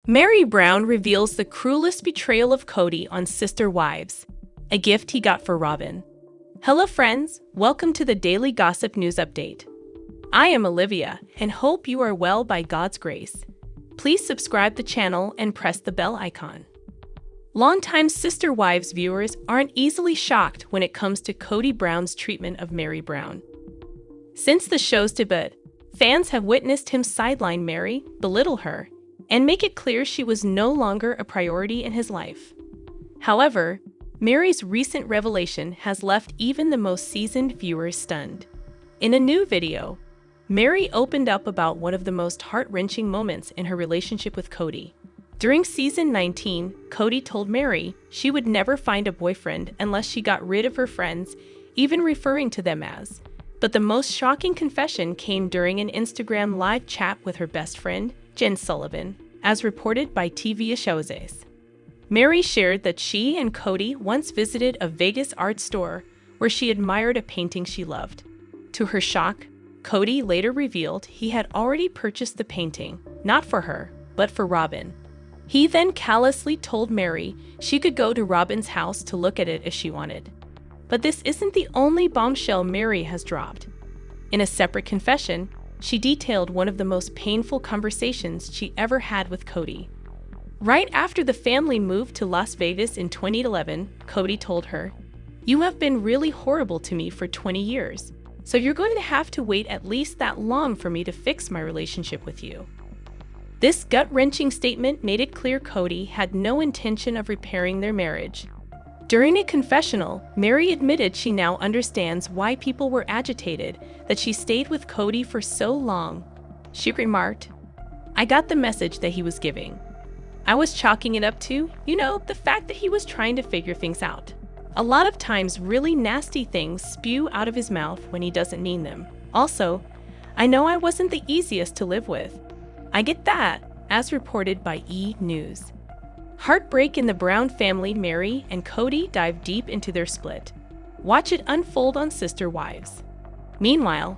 Meri Brown reveals the cruelest betrayal of Kody on Sister Wives, a gift he got for Robyn. Hello friends, welcome to the Daily Gossip News Update. I am Olivia and hope you are well by God's grace. Please subscribe the channel and press the bell icon. Longtime Sister Wives viewers aren't easily shocked when it comes to Kody Brown's treatment of Meri Brown. Since the show's debut, fans have witnessed him sideline Meri, belittle her, and make it clear she was no longer a priority in his life. However, Meri's recent revelation has left even the most seasoned viewers stunned. In a new video, Meri opened up about one of the most heart-wrenching moments in her relationship with Kody. During season 19, Kody told Meri she would never find a boyfriend unless she got rid of her friends, even referring to them as. But the most shocking confession came during an Instagram live chat with her best friend, Jen Sullivan, as reported by TV Exposed. Meri shared that she and Kody once visited a Vegas art store where she admired a painting she loved. To her shock, Kody later revealed he had already purchased the painting, not for her, but for Robyn. He then callously told Meri she could go to Robyn's house to look at it if she wanted. But this isn't the only bombshell Meri has dropped. In a separate confession, she detailed one of the most painful conversations she ever had with Kody. Right after the family moved to Las Vegas in 2011, Kody told her, "You have been really horrible to me for 20 years, so you're going to have to wait at least that long for me to fix my relationship with you." This gut-wrenching statement made it clear Kody had no intention of repairing their marriage. During a confessional, Meri admitted she now understands why people were agitated that she stayed with Kody for so long. She remarked, "I got the message that he was giving. I was chalking it up to, the fact that he was trying to figure things out. A lot of times really nasty things spew out of his mouth when he doesn't mean them. Also, I know I wasn't the easiest to live with. I get that," as reported by E! News. Heartbreak in the Brown family. Meri and Kody dive deep into their split. Watch it unfold on Sister Wives. Meanwhile,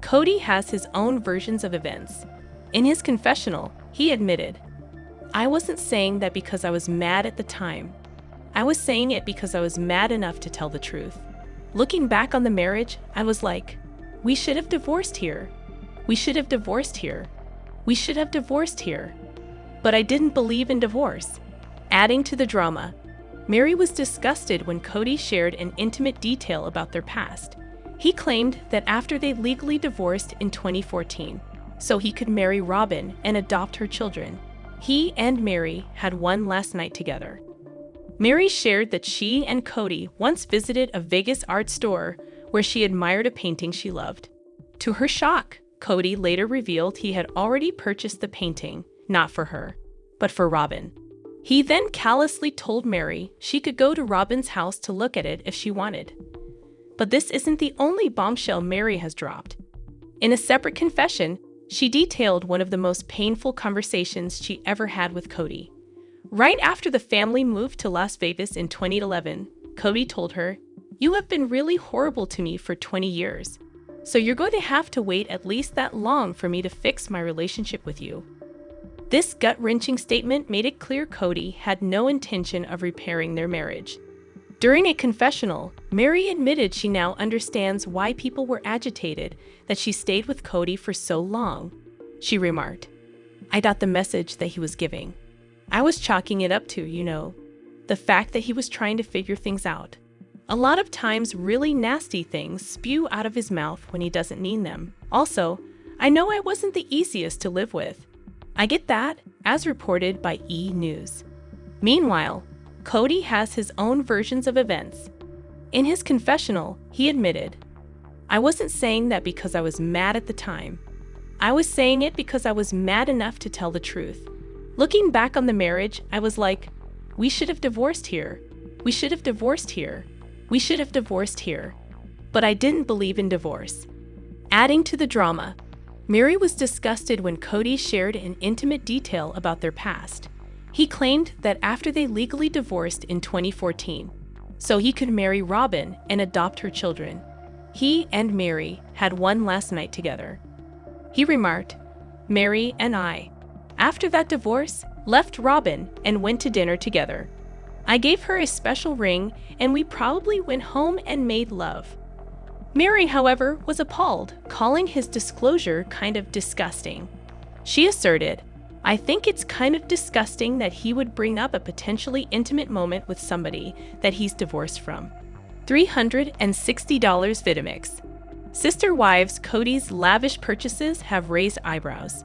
Kody has his own versions of events. In his confessional, he admitted, "I wasn't saying that because I was mad at the time. I was saying it because I was mad enough to tell the truth. Looking back on the marriage, I was like, we should have divorced here. We should have divorced here. We should have divorced here. But I didn't believe in divorce." Adding to the drama, Meri was disgusted when Kody shared an intimate detail about their past. He claimed that after they legally divorced in 2014, so he could marry Robyn and adopt her children, he and Meri had one last night together. Meri shared that she and Kody once visited a Vegas art store where she admired a painting she loved. To her shock, Kody later revealed he had already purchased the painting, not for her, but for Robyn. He then callously told Meri she could go to Robyn's house to look at it if she wanted. But this isn't the only bombshell Meri has dropped. In a separate confession, she detailed one of the most painful conversations she ever had with Kody. Right after the family moved to Las Vegas in 2011, Kody told her, "You have been really horrible to me for 20 years, so you're going to have to wait at least that long for me to fix my relationship with you." This gut-wrenching statement made it clear Kody had no intention of repairing their marriage. During a confessional, Meri admitted she now understands why people were agitated that she stayed with Kody for so long. She remarked, "I got the message that he was giving. I was chalking it up to, the fact that he was trying to figure things out. A lot of times really nasty things spew out of his mouth when he doesn't mean them. Also, I know I wasn't the easiest to live with. I get that," as reported by E! News. Meanwhile, Kody has his own versions of events. In his confessional, he admitted, "I wasn't saying that because I was mad at the time. I was saying it because I was mad enough to tell the truth. Looking back on the marriage, I was like, we should have divorced here. We should have divorced here. We should have divorced here. But I didn't believe in divorce." Adding to the drama, Meri was disgusted when Kody shared an intimate detail about their past. He claimed that after they legally divorced in 2014, so he could marry Robyn and adopt her children, he and Meri had one last night together. He remarked, "Meri and I, after that divorce, left Robyn, and went to dinner together. I gave her a special ring, and we probably went home and made love. Meri, however, was appalled, calling his disclosure kind of disgusting. She asserted, "I think it's kind of disgusting that he would bring up a potentially intimate moment with somebody that he's divorced from." $360 Vitamix. Sister wives Kody's lavish purchases have raised eyebrows.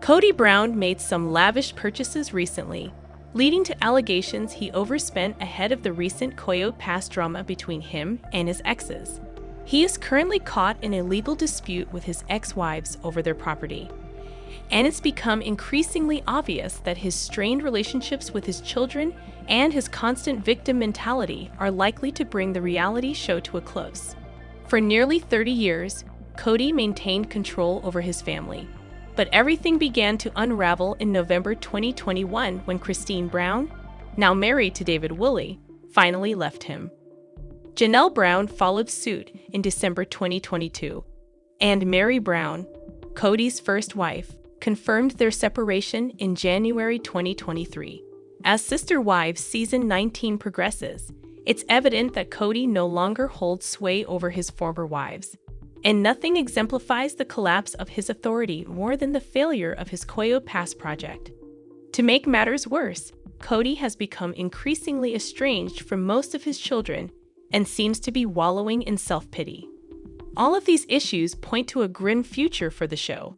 Kody Brown made some lavish purchases recently, leading to allegations he overspent ahead of the recent Coyote Pass drama between him and his exes. He is currently caught in a legal dispute with his ex-wives over their property. And it's become increasingly obvious that his strained relationships with his children and his constant victim mentality are likely to bring the reality show to a close. For nearly 30 years, Kody maintained control over his family. But everything began to unravel in November 2021 when Kody Brown, now married to David Woolley, finally left him. Janelle Brown followed suit in December 2022, and Meri Brown, Kody's first wife, confirmed their separation in January 2023. As Sister Wives Season 19 progresses, it's evident that Kody no longer holds sway over his former wives. And nothing exemplifies the collapse of his authority more than the failure of his Coyote Pass project. To make matters worse, Kody has become increasingly estranged from most of his children and seems to be wallowing in self-pity. All of these issues point to a grim future for the show.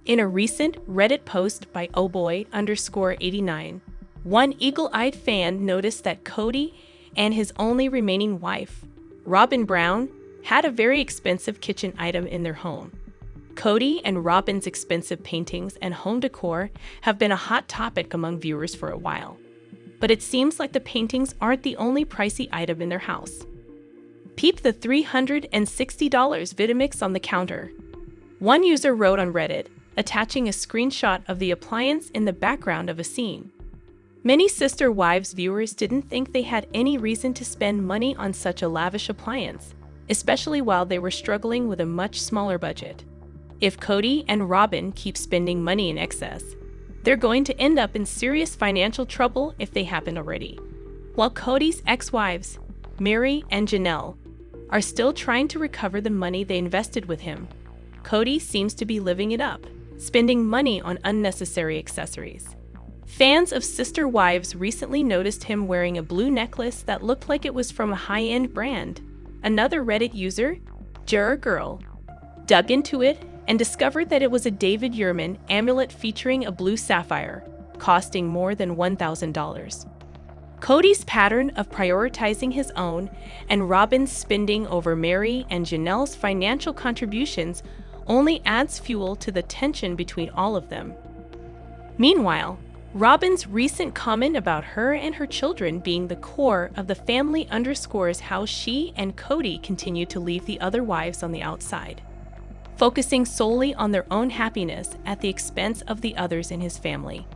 In a recent Reddit post by ohboy_89, one eagle-eyed fan noticed that Kody and his only remaining wife, Robyn Brown, had a very expensive kitchen item in their home. Kody and Robyn's expensive paintings and home decor have been a hot topic among viewers for a while. But it seems like the paintings aren't the only pricey item in their house. Peep the $360 Vitamix on the counter. One user wrote on Reddit, attaching a screenshot of the appliance in the background of a scene. Many Sister Wives viewers didn't think they had any reason to spend money on such a lavish appliance, especially while they were struggling with a much smaller budget. If Kody and Robyn keep spending money in excess, they're going to end up in serious financial trouble if they haven't already. While Kody's ex-wives, Meri and Janelle, are still trying to recover the money they invested with him, Kody seems to be living it up, spending money on unnecessary accessories. Fans of Sister Wives recently noticed him wearing a blue necklace that looked like it was from a high-end brand. Another Reddit user, Girl, dug into it and discovered that it was a David Yurman amulet featuring a blue sapphire, costing more than $1,000. Kody's pattern of prioritizing his own and Robyn's spending over Meri and Janelle's financial contributions only adds fuel to the tension between all of them. Meanwhile, Robyn's recent comment about her and her children being the core of the family underscores how she and Kody continue to leave the other wives on the outside, focusing solely on their own happiness at the expense of the others in his family.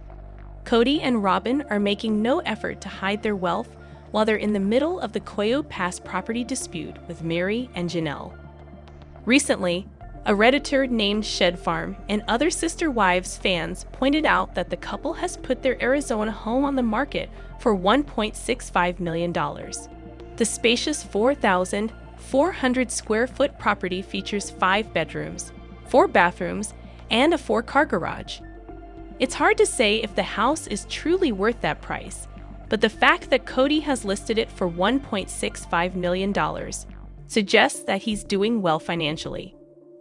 Kody and Robyn are making no effort to hide their wealth while they're in the middle of the Coyote Pass property dispute with Meri and Janelle. Recently, a Redditor named Shed Farm and other Sister Wives fans pointed out that the couple has put their Arizona home on the market for $1.65 million. The spacious 4,400 square foot property features 5 bedrooms, 4 bathrooms, and a 4-car garage. It's hard to say if the house is truly worth that price, but the fact that Kody has listed it for $1.65 million suggests that he's doing well financially.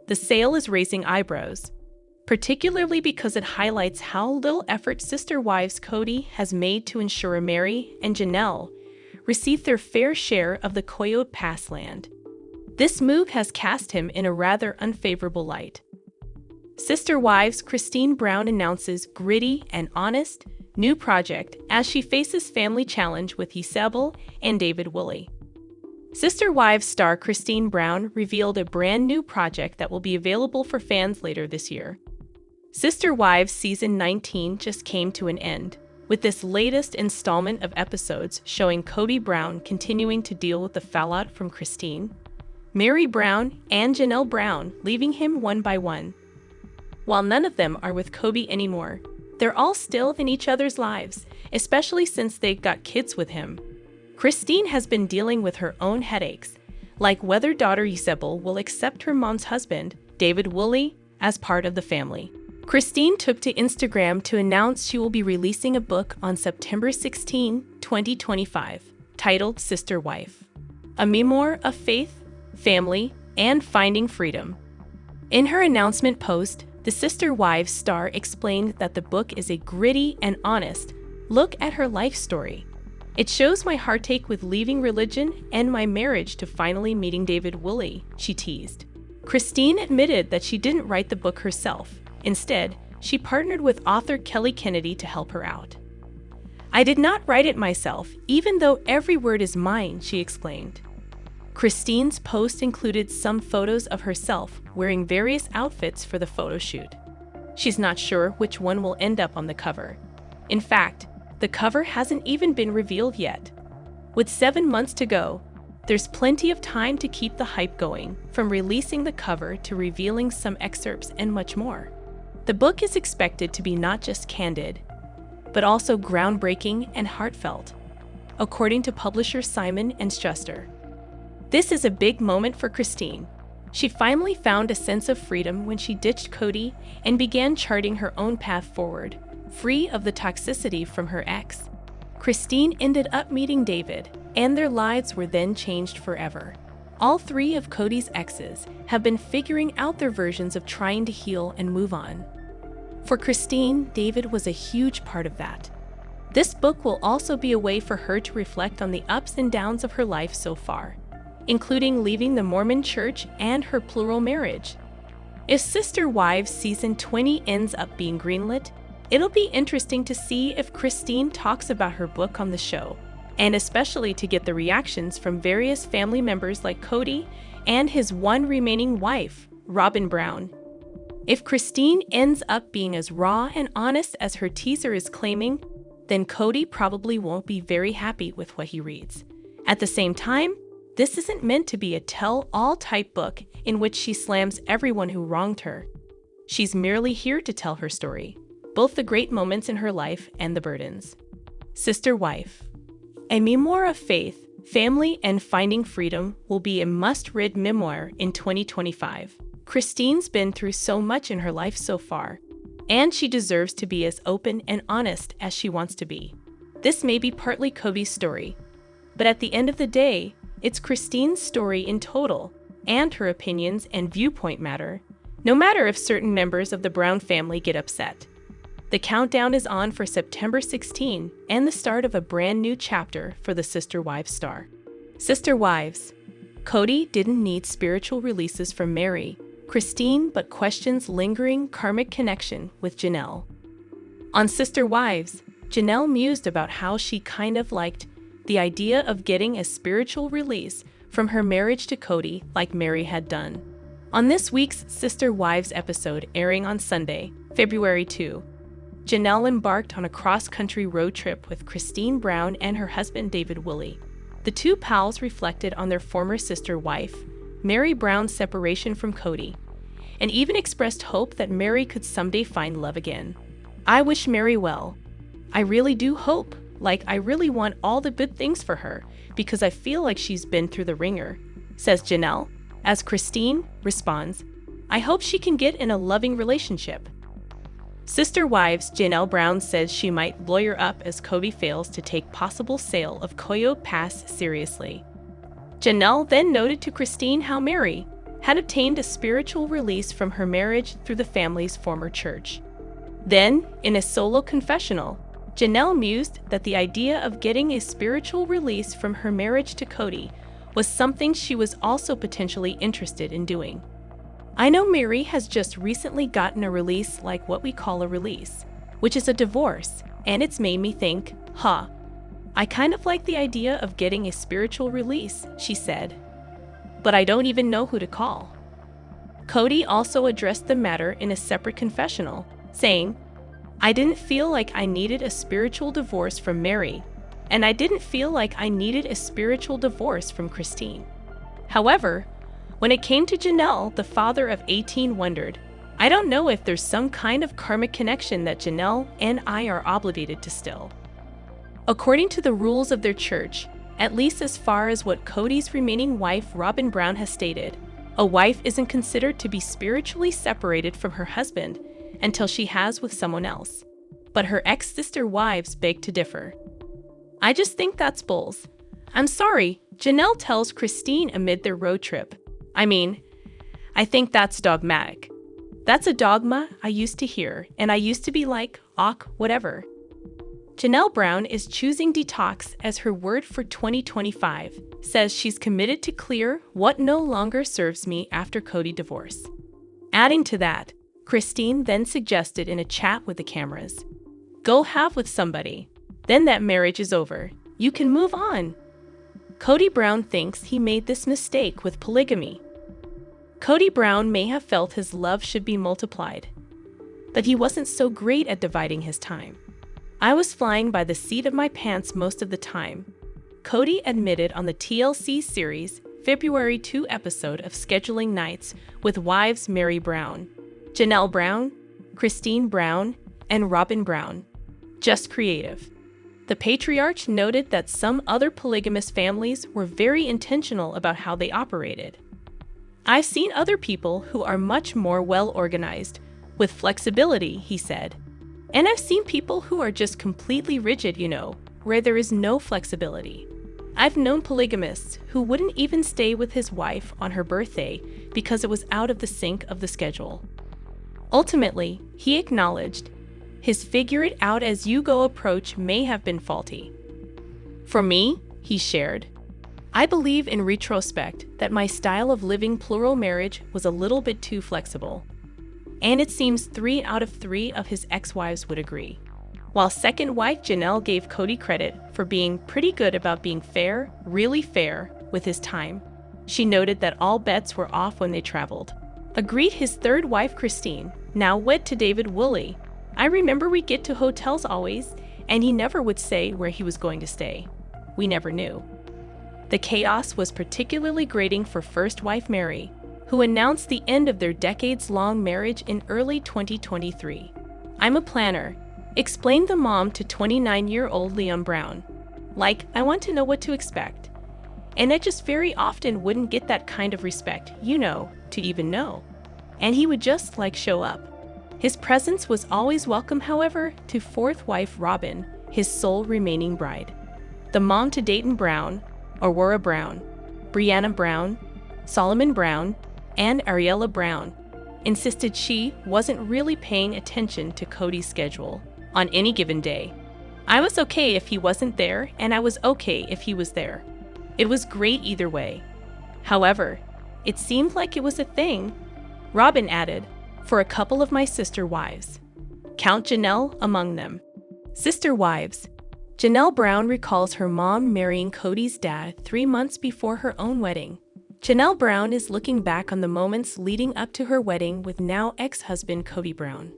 The sale is raising eyebrows, particularly because it highlights how little effort Sister Wives Kody has made to ensure Meri and Janelle receive their fair share of the Coyote Pass land. This move has cast him in a rather unfavorable light. Sister Wives Kody Brown announces gritty and honest new project as she faces family challenge with Isabel and David Woolley. Sister Wives star Kody Brown revealed a brand new project that will be available for fans later this year. Sister Wives Season 19 just came to an end, with this latest installment of episodes showing Kody Brown continuing to deal with the fallout from Kody, Meri Brown, and Janelle Brown leaving him one by one. While none of them are with Kody anymore, They're all still in each other's lives, especially since they got kids with him. Christine has been dealing with her own headaches, like whether daughter Isabel will accept her mom's husband, David Woolley, as part of the family. Christine took to Instagram to announce she will be releasing a book on September 16, 2025, titled Sister Wife, a memoir of faith, family, and finding freedom. In her announcement post, the Sister Wives star explained that the book is a gritty and honest look at her life story. It shows my heartache with leaving religion and my marriage to finally meeting David Woolley, she teased. Christine admitted that she didn't write the book herself. Instead, she partnered with author Kelly Kennedy to help her out. "I did not write it myself, even though every word is mine," she explained. Christine's post included some photos of herself wearing various outfits for the photo shoot. She's not sure which one will end up on the cover. In fact, the cover hasn't even been revealed yet. With 7 months to go, there's plenty of time to keep the hype going, from releasing the cover to revealing some excerpts and much more. The book is expected to be not just candid, but also groundbreaking and heartfelt, according to publisher Simon & Schuster. This is a big moment for Christine. She finally found a sense of freedom when she ditched Kody and began charting her own path forward, free of the toxicity from her ex. Christine ended up meeting David, and their lives were then changed forever. All 3 of Kody's exes have been figuring out their versions of trying to heal and move on. For Christine, David was a huge part of that. This book will also be a way for her to reflect on the ups and downs of her life so far, including leaving the Mormon church and her plural marriage. If Sister Wives Season 20 ends up being greenlit, it'll be interesting to see if Christine talks about her book on the show, and especially to get the reactions from various family members like Kody and his one remaining wife, Robyn Brown. If Christine ends up being as raw and honest as her teaser is claiming, then Kody probably won't be very happy with what he reads. At the same time, this isn't meant to be a tell-all type book in which she slams everyone who wronged her. She's merely here to tell her story, both the great moments in her life and the burdens. Sister Wife, a memoir of faith, family, and finding freedom, will be a must-read memoir in 2025. Christine's been through so much in her life so far, and she deserves to be as open and honest as she wants to be. This may be partly Kody's story, but at the end of the day, it's Christine's story in total, and her opinions and viewpoint matter, no matter if certain members of the Brown family get upset. The countdown is on for September 16 and the start of a brand new chapter for the Sister Wives star. Sister Wives, Kody didn't need spiritual releases from Meri, Christine, but questions lingering karmic connection with Janelle. On Sister Wives, Janelle mused about how she kind of liked the idea of getting a spiritual release from her marriage to Kody like Meri had done. On this week's Sister Wives episode airing on Sunday, February 2, Janelle embarked on a cross-country road trip with Christine Brown and her husband David Woolley. The 2 pals reflected on their former sister wife, Meri Brown's separation from Kody, and even expressed hope that Meri could someday find love again. "I wish Meri well. I really do hope. I really want all the good things for her, because I feel like she's been through the ringer," says Janelle, as Christine responds, "I hope she can get in a loving relationship." Sister Wives Janelle Brown says she might lawyer up as Kody fails to take possible sale of Coyote Pass seriously. Janelle then noted to Christine how Meri had obtained a spiritual release from her marriage through the family's former church. Then, in a solo confessional, Janelle mused that the idea of getting a spiritual release from her marriage to Kody was something she was also potentially interested in doing. "I know Meri has just recently gotten a release like what we call a release, which is a divorce, and it's made me think, I kind of like the idea of getting a spiritual release," she said. "But I don't even know who to call." Kody also addressed the matter in a separate confessional, saying, "I didn't feel like I needed a spiritual divorce from Meri, and I didn't feel like I needed a spiritual divorce from Christine. However, when it came to Janelle, the father of 18 wondered, I don't know if there's some kind of karmic connection that Janelle and I are obligated to still. According to the rules of their church, at least as far as what Kody's remaining wife Robyn Brown has stated, a wife isn't considered to be spiritually separated from her husband until she has with someone else. But her ex-sister wives beg to differ. I just think that's bulls. I'm sorry, Janelle tells Christine amid their road trip. I think that's dogmatic. That's a dogma I used to hear, and I used to be like, whatever. Janelle Brown is choosing detox as her word for 2025, says she's committed to clear what no longer serves me after Kody divorce. Adding to that, Christine then suggested in a chat with the cameras, go have with somebody, then that marriage is over, you can move on. Kody Brown thinks he made this mistake with polygamy. Kody Brown may have felt his love should be multiplied, but he wasn't so great at dividing his time. I was flying by the seat of my pants most of the time, Kody admitted on the TLC series February 2 episode of Scheduling Nights with wives Meri Brown, Janelle Brown, Christine Brown, and Robyn Brown. Just creative. The patriarch noted that some other polygamous families were very intentional about how they operated. I've seen other people who are much more well-organized, with flexibility, he said. And I've seen people who are just completely rigid, where there is no flexibility. I've known polygamists who wouldn't even stay with his wife on her birthday because it was out of the sync of the schedule. Ultimately, he acknowledged, his figure-it-out-as-you-go approach may have been faulty. For me, he shared, I believe in retrospect that my style of living plural marriage was a little bit too flexible. And it seems 3 out of 3 of his ex-wives would agree. While second wife Janelle gave Kody credit for being pretty good about being fair, really fair, with his time, she noted that all bets were off when they traveled. Agreed his third wife Christine, now wed to David Woolley, I remember we get to hotels always, and he never would say where he was going to stay. We never knew. The chaos was particularly grating for first wife Meri, who announced the end of their decades-long marriage in early 2023. I'm a planner, explained the mom to 29-year-old Liam Brown. I want to know what to expect. And I just very often wouldn't get that kind of respect, to even know. And he would just, show up. His presence was always welcome, however, to fourth wife Robyn, his sole remaining bride. The mom to Dayton Brown, Aurora Brown, Brianna Brown, Solomon Brown, and Ariella Brown, insisted she wasn't really paying attention to Kody's schedule on any given day. I was okay if he wasn't there, and I was okay if he was there. It was great either way. However, it seemed like it was a thing, Robyn added, for a couple of my sister wives. Count Janelle among them. Sister wives. Janelle Brown recalls her mom marrying Kody's dad 3 months before her own wedding. Janelle Brown is looking back on the moments leading up to her wedding with now ex-husband Kody Brown.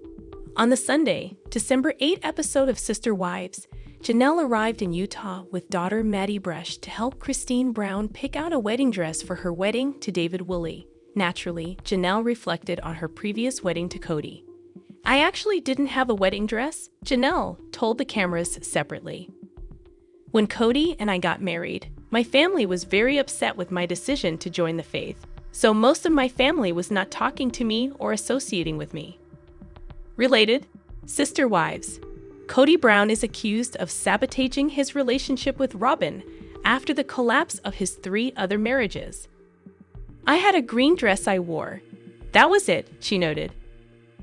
On the Sunday, December 8 episode of Sister Wives, Janelle arrived in Utah with daughter Maddie Brush to help Christine Brown pick out a wedding dress for her wedding to David Woolley. Naturally, Janelle reflected on her previous wedding to Kody. I actually didn't have a wedding dress, Janelle told the cameras separately. When Kody and I got married, my family was very upset with my decision to join the faith, so most of my family was not talking to me or associating with me. Related, sister wives. Kody Brown is accused of sabotaging his relationship with Robyn after the collapse of his 3 other marriages. I had a green dress I wore. That was it, she noted.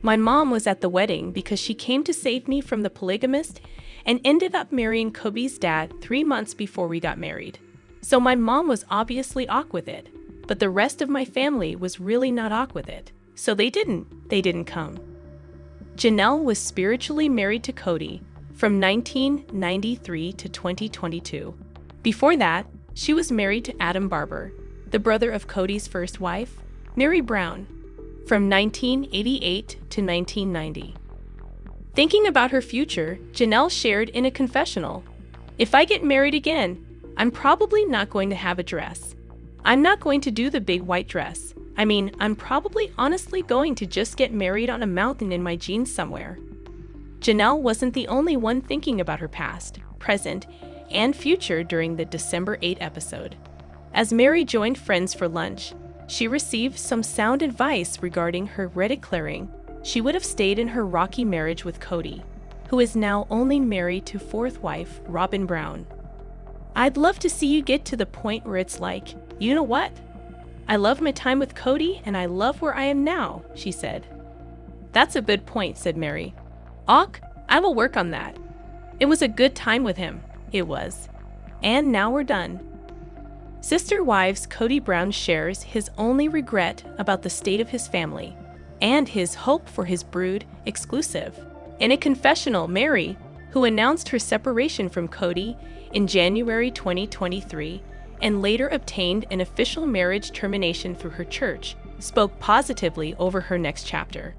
My mom was at the wedding because she came to save me from the polygamist and ended up marrying Kody's dad 3 months before we got married. So my mom was obviously awk with it, but the rest of my family was really not awk with it. So they didn't come. Janelle was spiritually married to Kody from 1993 to 2022. Before that, she was married to Adam Barber, the brother of Kody's first wife, Meri Brown, from 1988 to 1990. Thinking about her future, Janelle shared in a confessional, if I get married again, I'm probably not going to have a dress. I'm not going to do the big white dress. I mean, I'm probably honestly going to just get married on a mountain in my jeans somewhere. Janelle wasn't the only one thinking about her past, present, and future during the December 8 episode. As Meri joined friends for lunch, she received some sound advice regarding her declaring she would have stayed in her rocky marriage with Kody, who is now only married to fourth wife Robyn Brown. "I'd love to see you get to the point where it's like, you know what? I love my time with Kody and I love where I am now," she said. "That's a good point," said Meri. "Och, I will work on that. It was a good time with him. It was. And now we're done." Sister Wives Kody Brown shares his only regret about the state of his family and his hope for his brood exclusive. In a confessional, Meri, who announced her separation from Kody in January 2023 and later obtained an official marriage termination through her church, spoke positively over her next chapter.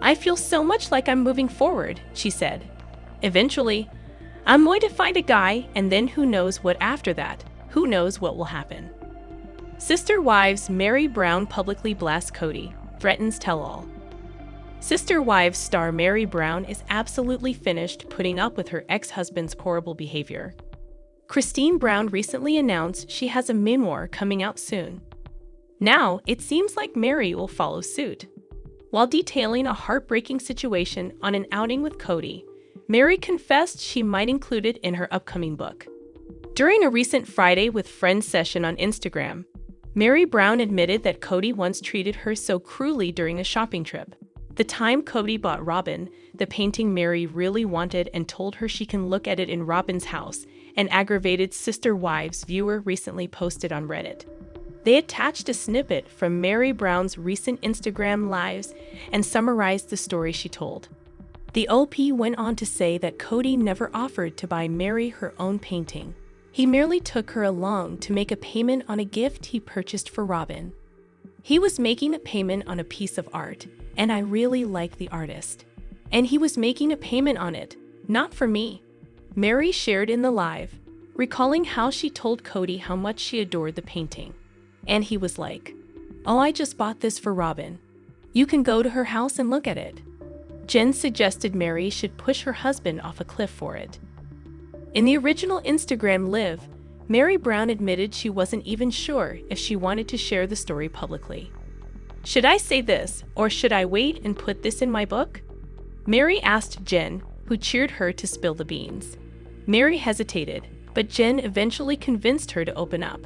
"I feel so much like I'm moving forward," she said. "Eventually, I'm going to find a guy, and then who knows what after that? Who knows what will happen?" Sister Wives Meri Brown publicly blasts Kody, threatens tell-all. Sister Wives star Meri Brown is absolutely finished putting up with her ex-husband's horrible behavior. Christine Brown recently announced she has a memoir coming out soon. Now, it seems like Meri will follow suit. While detailing a heartbreaking situation on an outing with Kody, Meri confessed she might include it in her upcoming book. During a recent Friday with Friends session on Instagram, Meri Brown admitted that Kody once treated her so cruelly during a shopping trip. The time Kody bought Robyn the painting Meri really wanted and told her she can look at it in Robyn's house, an aggravated Sister Wives viewer recently posted on Reddit. They attached a snippet from Meri Brown's recent Instagram lives and summarized the story she told. The OP went on to say that Kody never offered to buy Meri her own painting. He merely took her along to make a payment on a gift he purchased for Robyn. He was making a payment on a piece of art, and I really like the artist. And he was making a payment on it, not for me. Meri shared in the live, recalling how she told Kody how much she adored the painting. And he was like, "Oh, I just bought this for Robyn. You can go to her house and look at it." Jen suggested Meri should push her husband off a cliff for it. In the original Instagram live, Meri Brown admitted she wasn't even sure if she wanted to share the story publicly. "Should I say this, or should I wait and put this in my book?" Meri asked Jen, who cheered her to spill the beans. Meri hesitated, but Jen eventually convinced her to open up.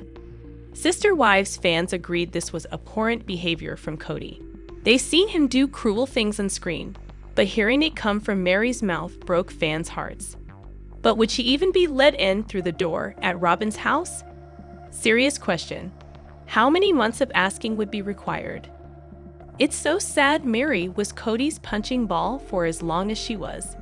Sister Wives fans agreed this was abhorrent behavior from Kody. They seen him do cruel things on screen, but hearing it come from Meri's mouth broke fans' hearts. But would she even be let in through the door at Robyn's house? Serious question. How many months of asking would be required? It's so sad Meri was Kody's punching ball for as long as she was.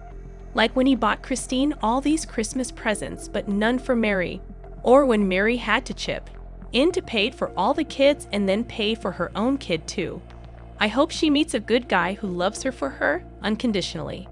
Like when he bought Christine all these Christmas presents but none for Meri, or when Meri had to chip in to pay for all the kids and then pay for her own kid too. I hope she meets a good guy who loves her for her unconditionally.